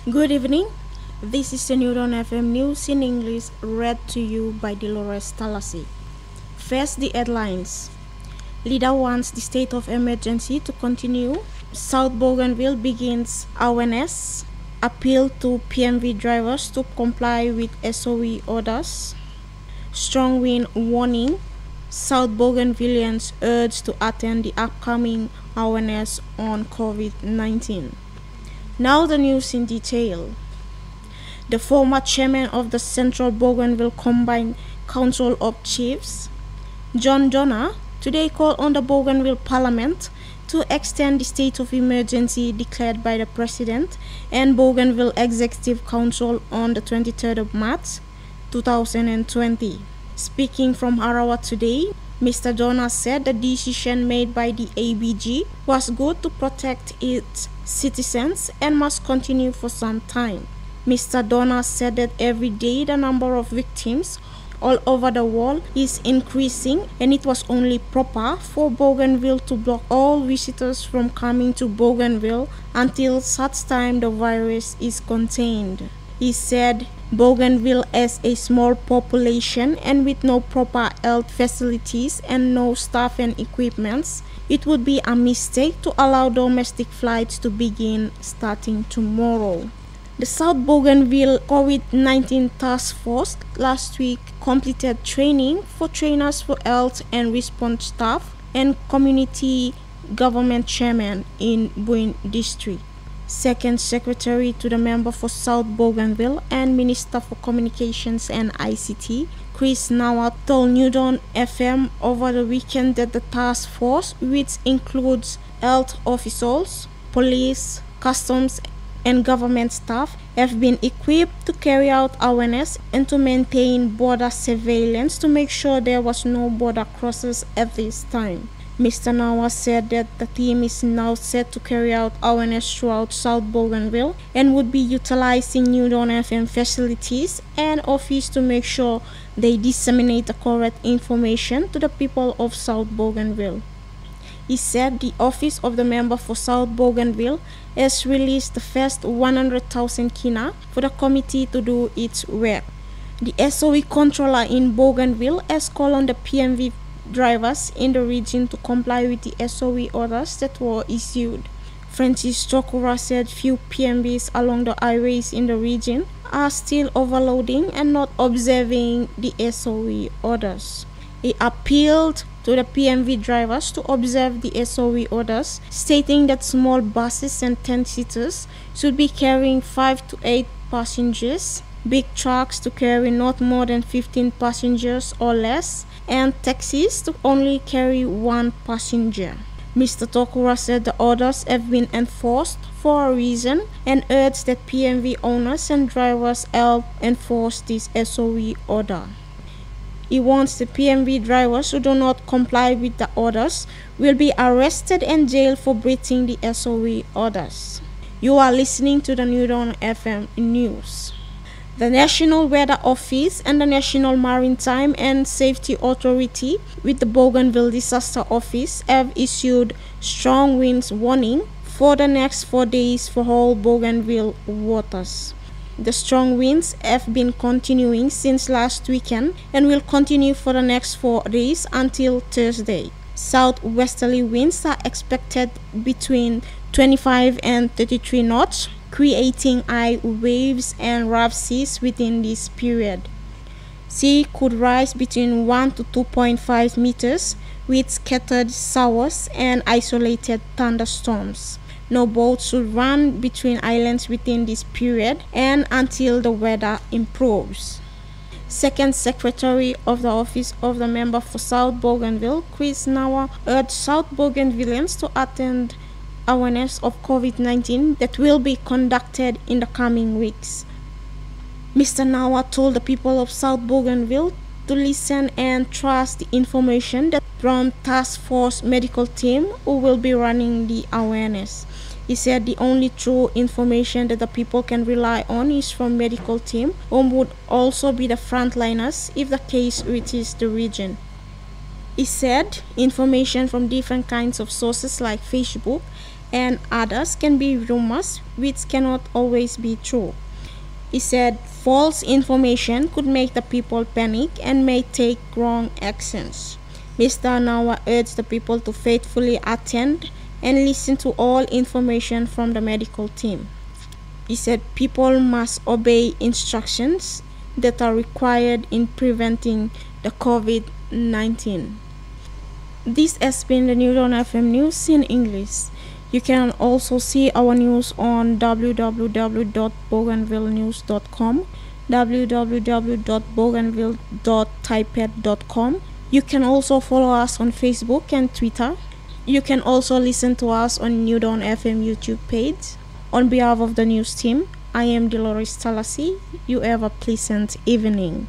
Good evening. This is the Newton FM News in English, read to you by Dolores Talasi. First, the headlines. Leader wants the state of emergency to continue. South Bougainville begins awareness. Appeal to PMV drivers to comply with SOE orders. Strong wind warning. South Bougainvillians urged to attend the upcoming awareness on COVID-19. Now the news in detail. The former chairman of the Central Bougainville Combined Council of Chiefs, John Donner, today called on the Bougainville Parliament to extend the state of emergency declared by the President and Bougainville Executive Council on the 23rd of March 2020. Speaking from Arawa today, Mr. Donner said the decision made by the ABG was good to protect its citizens and must continue for some time. Mr. Donner said that every day the number of victims all over the world is increasing, and it was only proper for Bougainville to block all visitors from coming to Bougainville until such time the virus is contained. He said Bougainville has a small population and with no proper health facilities and no staff and equipments, it would be a mistake to allow domestic flights to begin starting tomorrow. The South Bougainville COVID-19 Task Force last week completed training for trainers for health and response staff and community government chairman in Buin District. Second Secretary to the member for South Bougainville and Minister for Communications and ICT, Chris Nawa, told Newton FM over the weekend that the task force, which includes health officials, police, customs, and government staff, have been equipped to carry out awareness and to maintain border surveillance to make sure there was no border crosses at this time. Mr. Nawa said that the team is now set to carry out awareness throughout South Bougainville and would be utilizing Newton FM facilities and office to make sure they disseminate the correct information to the people of South Bougainville. He said the office of the member for South Bougainville has released the first 100,000 kina for the committee to do its work. The SOE controller in Bougainville has called on the PMV drivers in the region to comply with the SOE orders that were issued. Francis Chokura said few PMVs along the highways in the region are still overloading and not observing the SOE orders. He appealed to the PMV drivers to observe the SOE orders, stating that small buses and 10-seaters should be carrying 5 to 8 passengers, big trucks to carry not more than 15 passengers or less, and taxis to only carry 1 passenger. Mr. Tokura said the orders have been enforced for a reason and urged that PMV owners and drivers help enforce this SOE order. He wants the PMV drivers who do not comply with the orders will be arrested and jailed for breaching the SOE orders. You are listening to the Newton FM News. The National Weather Office and the National Maritime and Safety Authority with the Bougainville Disaster Office have issued strong winds warning for the next 4 days for all Bougainville waters. The strong winds have been continuing since last weekend and will continue for the next 4 days until Thursday. Southwesterly winds are expected between 25 and 33 knots, creating high waves and rough seas within this period. Sea could rise between 1 to 2.5 meters with scattered showers and isolated thunderstorms. No boats should run between islands within this period and until the weather improves. Second Secretary of the Office of the Member for South Bougainville, Chris Nawa, urged South Bougainvillians to attend awareness of COVID-19 that will be conducted in the coming weeks. Mr. Nawa told the people of South Bougainville to listen and trust the information that from Task Force medical team who will be running the awareness. He said the only true information that the people can rely on is from medical team, who would also be the frontliners if the case reaches the region. He said information from different kinds of sources like Facebook and others can be rumors which cannot always be true. He said false information could make the people panic and may take wrong actions. Mr. Nawa urged the people to faithfully attend and listen to all information from the medical team. He said people must obey instructions that are required in preventing the COVID-19. This has been the New Dawn FM News in English. You can also see our news on www.bougainvillenews.com, www.bougainville.typepad.com. You can also follow us on Facebook and Twitter. You can also listen to us on New Dawn FM YouTube page. On behalf of the news team, I am Dolores Talassi. You have a pleasant evening.